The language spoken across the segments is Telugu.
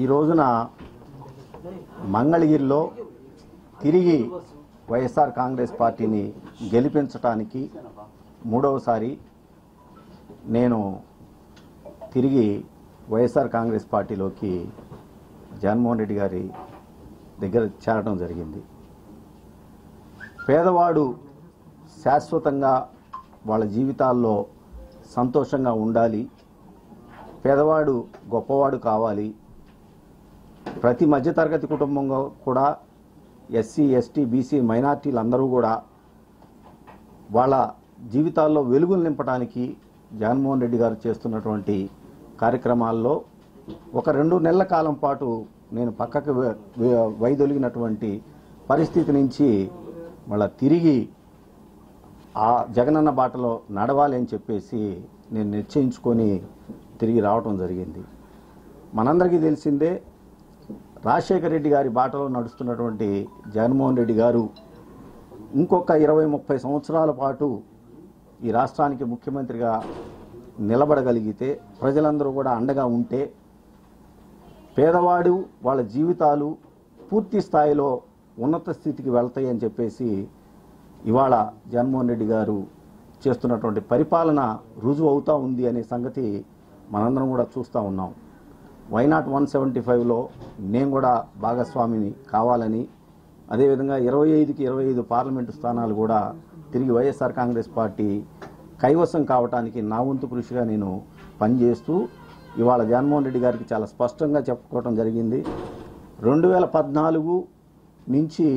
ఈ రోజున మంగళగిరిలో తిరిగి వైఎస్ఆర్ కాంగ్రెస్ పార్టీని గెలిపించడానికి మూడవసారి నేను తిరిగి వైఎస్ఆర్ కాంగ్రెస్ పార్టీలోకి జగన్మోహన్ రెడ్డి గారి దగ్గర చేరడం జరిగింది. పేదవాడు శాశ్వతంగా వాళ్ళ జీవితాల్లో సంతోషంగా ఉండాలి, పేదవాడు గొప్పవాడు కావాలి, ప్రతి మధ్యతరగతి కుటుంబంలో కూడా ఎస్సీ ఎస్టీ బీసీ మైనార్టీలందరూ కూడా వాళ్ళ జీవితాల్లో వెలుగులు నింపడానికి జగన్మోహన్ రెడ్డి గారు చేస్తున్నటువంటి కార్యక్రమాల్లో ఒక 2 నెలల కాలం పాటు నేను పక్కకు వైదొలిగినటువంటి పరిస్థితి నుంచి మళ్ళా తిరిగి ఆ జగనన్న బాటలో నడవాలి అని చెప్పేసి నేను నిశ్చయించుకొని తిరిగి రావటం జరిగింది. మనందరికీ తెలిసిందే, రాజశేఖర రెడ్డి గారి బాటలో నడుస్తున్నటువంటి జగన్మోహన్ రెడ్డి గారు ఇంకొక 20-30 సంవత్సరాల పాటు ఈ రాష్ట్రానికి ముఖ్యమంత్రిగా నిలబడగలిగితే, ప్రజలందరూ కూడా అండగా ఉంటే పేదవాడు వాళ్ళ జీవితాలు పూర్తి స్థాయిలో ఉన్నత స్థితికి వెళ్తాయి అని చెప్పేసి ఇవాళ జగన్మోహన్ రెడ్డి గారు చేస్తున్నటువంటి పరిపాలన రుజువు అవుతూ ఉంది అనే సంగతి మనందరం కూడా చూస్తూ ఉన్నాం. వైనాట్ 175లో నేను కూడా భాగస్వామిని కావాలని, అదేవిధంగా 25కి 25 పార్లమెంటు స్థానాలు కూడా తిరిగి వైఎస్ఆర్ కాంగ్రెస్ పార్టీ కైవసం కావటానికి నా వంతు కృషిగా నేను పనిచేస్తూ ఇవాళ జగన్మోహన్ రెడ్డి గారికి చాలా స్పష్టంగా చెప్పుకోవడం జరిగింది. 2014 నుంచి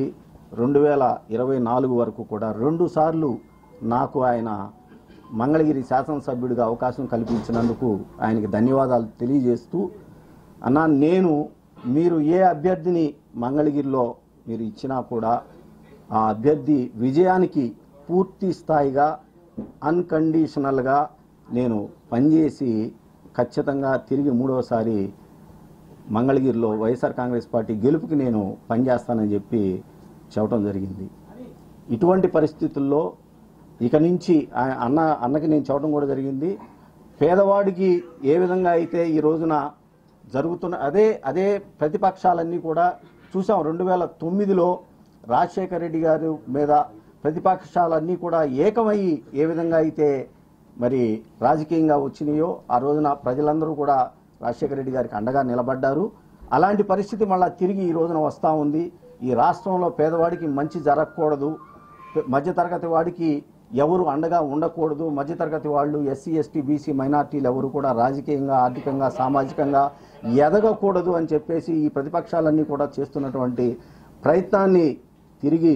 2024 వరకు కూడా 2 సార్లు నాకు ఆయన మంగళగిరి శాసనసభ్యుడిగా అవకాశం కల్పించినందుకు ఆయనకి ధన్యవాదాలు తెలియజేస్తూ, అన్నా మీరు ఏ అభ్యర్థిని మంగళగిరిలో మీరు ఇచ్చినా కూడా ఆ అభ్యర్థి విజయానికి పూర్తి స్థాయిగా అన్కండిషనల్గా నేను పనిచేసి ఖచ్చితంగా తిరిగి మూడవసారి మంగళగిరిలో వైఎస్ఆర్ కాంగ్రెస్ పార్టీ గెలుపుకి నేను పనిచేస్తానని చెప్పి చెప్పడం జరిగింది. ఇటువంటి పరిస్థితుల్లో ఇక నుంచి అన్నకి నేను చెప్పడం కూడా జరిగింది, పేదవాడికి ఏ విధంగా అయితే ఈ రోజున జరుగుతున్న అదే ప్రతిపక్షాలన్నీ కూడా చూసాం. 2009లో రాజశేఖర రెడ్డి గారి మీద ప్రతిపక్షాలన్నీ కూడా ఏకమయ్యి ఏ విధంగా అయితే మరి రాజకీయంగా వచ్చినాయో ఆ రోజున ప్రజలందరూ కూడా రాజశేఖర రెడ్డి గారికి అండగా నిలబడ్డారు. అలాంటి పరిస్థితి మళ్ళా తిరిగి ఈ రోజున వస్తూ ఉంది. ఈ రాష్ట్రంలో పేదవాడికి మంచి జరగకూడదు, మధ్యతరగతి వాడికి ఎవరు అండగా ఉండకూడదు, మధ్యతరగతి వాళ్ళు ఎస్సీ ఎస్టీ బీసీ మైనార్టీలు ఎవరు కూడా రాజకీయంగా ఆర్థికంగా సామాజికంగా ఎదగకూడదు అని చెప్పేసి ఈ ప్రతిపక్షాలన్నీ కూడా చేస్తున్నటువంటి ప్రయత్నాన్ని తిరిగి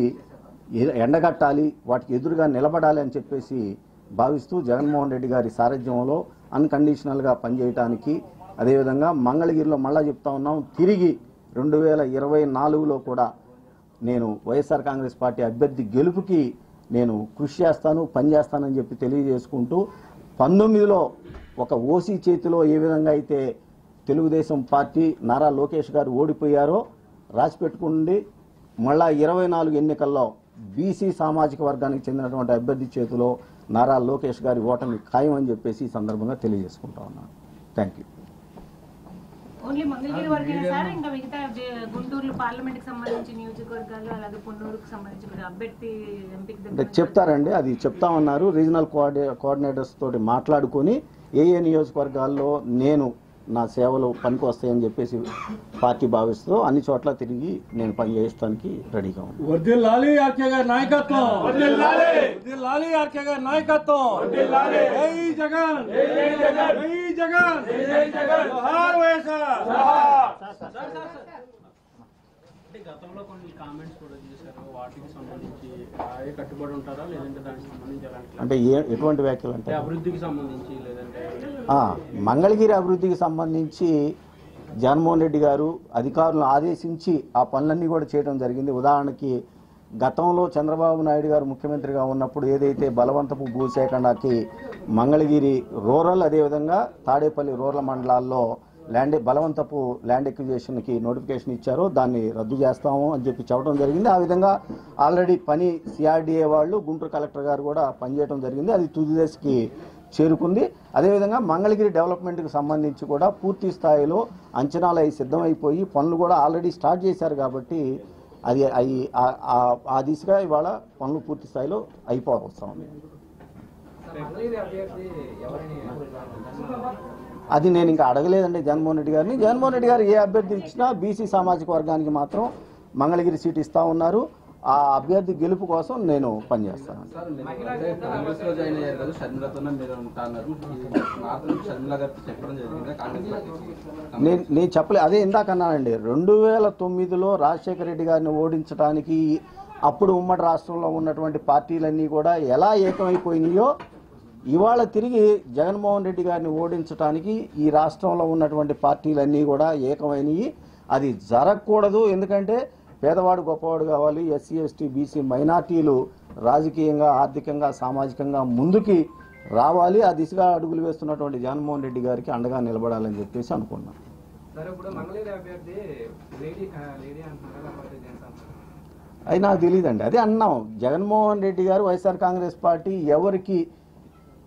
ఎండగట్టాలి, వాటికి ఎదురుగా నిలబడాలి అని చెప్పేసి భావిస్తూ జగన్మోహన్ రెడ్డి గారి సారథ్యంలో అన్కండిషనల్గా పనిచేయడానికి, అదేవిధంగా మంగళగిరిలో మళ్ళా చెప్తా ఉన్నాం, తిరిగి 2024లో కూడా నేను వైఎస్ఆర్ కాంగ్రెస్ పార్టీ అభ్యర్థి గెలుపుకి నేను కృషి చేస్తాను, పనిచేస్తానని చెప్పి తెలియజేసుకుంటూ, 19లో ఒక ఓసీ చేతిలో ఏ విధంగా అయితే తెలుగుదేశం పార్టీ నారా లోకేష్ గారు ఓడిపోయారో రాసిపెట్టుకుండి, మళ్ళా 24 ఎన్నికల్లో బీసీ సామాజిక వర్గానికి చెందినటువంటి అభ్యర్థి చేతిలో నారా లోకేష్ గారి ఓటమి ఖాయం అని చెప్పేసి ఈ సందర్భంగా తెలియజేసుకుంటా ఉన్నాను. Thank you. ఓన్లీ మంగళగిరి వరకేనా సార్, ఇంకా మిగతా గుంటూరు పార్లమెంట్కి సంబంధించి నియోజకవర్గాలు అలాగే పొన్నూరుకు సంబంధించి అభ్యర్థి ఎంపిక చెప్తారండి, అది చెప్తామన్నారు. రీజనల్ కోఆర్డినేటర్స్ తోటి మాట్లాడుకొని ఏ నియోజకవర్గాల్లో నేను నా సేవలు పనికి వస్తాయని చెప్పేసి పార్టీ భావిస్తూ అన్ని చోట్ల తిరిగి నేను పని చేయడానికి రెడీగా ఉన్నాను. వర్ధిల్లాలి ఆర్కే గారి నాయకత్వం, వర్ధిల్లాలి ఆర్కే గారి నాయకత్వం, జై జగన్, జై జగన్, జై జగన్, జై జగన్, జోహార్ వైఎస్ఆర్. గతంలో కొన్ని కామెంట్స్ కూడా చేశారు, వాటికి సంబంధించి అదే కట్టుబడి ఉంటారా లేదంటే దానికి సంబంధించి అంటే ఎటువంటి వ్యాఖ్యలు అంటే అభివృద్ధికి సంబంధించి లేదంటే మంగళగిరి అభివృద్ధికి సంబంధించి జగన్మోహన్ రెడ్డి గారు అధికారులను ఆదేశించి ఆ పనులన్నీ కూడా చేయడం జరిగింది. ఉదాహరణకి గతంలో చంద్రబాబు నాయుడు గారు ముఖ్యమంత్రిగా ఉన్నప్పుడు ఏదైతే బలవంతపు భూసేకరణకి మంగళగిరి రూరల్ అదేవిధంగా తాడేపల్లి రూరల్ మండలాల్లో బలవంతపు ల్యాండ్ ఎక్విజిషన్కి నోటిఫికేషన్ ఇచ్చారో దాన్ని రద్దు చేస్తాము అని చెప్పి చెప్పడం జరిగింది. ఆ విధంగా ఆల్రెడీ పని సిఆర్డీఏ వాళ్ళు గుంటూరు కలెక్టర్ గారు కూడా పనిచేయడం జరిగింది. అది తుది దశకి చేరుకుంది. అదేవిధంగా మంగళగిరి డెవలప్మెంట్కి సంబంధించి కూడా పూర్తి స్థాయిలో అంచనాలు అవి సిద్ధమైపోయి పనులు కూడా ఆల్రెడీ స్టార్ట్ చేశారు కాబట్టి అది ఆ దిశగా ఇవాళ పనులు పూర్తి స్థాయిలో అయిపోవస్తాయి. అది నేను ఇంకా అడగలేదండి జగన్మోహన్ రెడ్డి గారిని. జగన్మోహన్ రెడ్డి గారు ఏ అభ్యర్థి ఇచ్చినా బీసీ సామాజిక వర్గానికి మాత్రం మంగళగిరి సీట్ ఇస్తా ఉన్నారు. ఆ అభ్యర్థి గెలుపు కోసం నేను పనిచేస్తాను. నేను చెప్పలేదు, అదే ఇందాక అన్నానండి. 2009లో రాజశేఖర రెడ్డి గారిని ఓడించడానికి అప్పుడు ఉమ్మడి రాష్ట్రంలో ఉన్నటువంటి పార్టీలన్నీ కూడా ఎలా ఏకమైపోయినాయో ఇవాళ తిరిగి జగన్మోహన్ రెడ్డి గారిని ఓడించడానికి ఈ రాష్ట్రంలో ఉన్నటువంటి పార్టీలన్నీ కూడా ఏకమైనవి. అది జరగకూడదు. ఎందుకంటే పేదవాడు గొప్పవాడు కావాలి, ఎస్సీ ఎస్టీ బీసీ మైనార్టీలు రాజకీయంగా ఆర్థికంగా సామాజికంగా ముందుకి రావాలి. ఆ దిశగా అడుగులు వేస్తున్నటువంటి జగన్మోహన్ రెడ్డి గారికి అండగా నిలబడాలని చెప్పేసి అనుకున్నాం. అది నాకు తెలియదండి. అదే అన్నాం, జగన్మోహన్ రెడ్డి గారు వైఎస్ఆర్ కాంగ్రెస్ పార్టీ ఎవరికి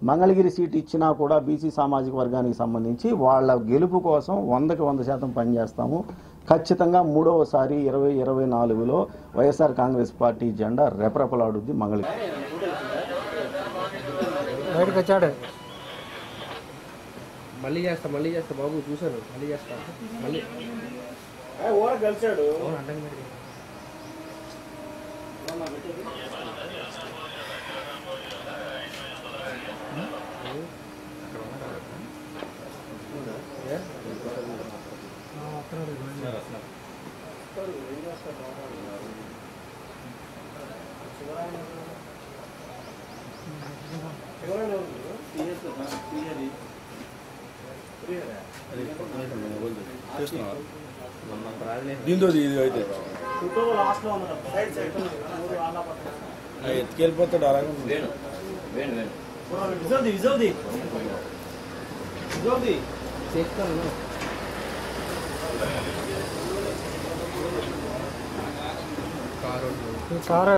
మంగళగిరి సీటు ఇచ్చినా కూడా బీసీ సామాజిక వర్గానికి సంబంధించి వాళ్ళ గెలుపు కోసం 100కి 100% పనిచేస్తాము. ఖచ్చితంగా మూడవసారి 2024లో వైఎస్ఆర్ కాంగ్రెస్ పార్టీ జెండా రెపరెపలాడుద్ది మంగళగిరి. బయటకు వచ్చాడు. మళ్ళీ చేస్తా బాబు, చూసారు మళ్ళీ చేస్తా. మళ్ళీ కలిసాడు. దీంతో ఇది అయితే ఎత్తుకెళ్ళిపోతాడు. అలాగే కారు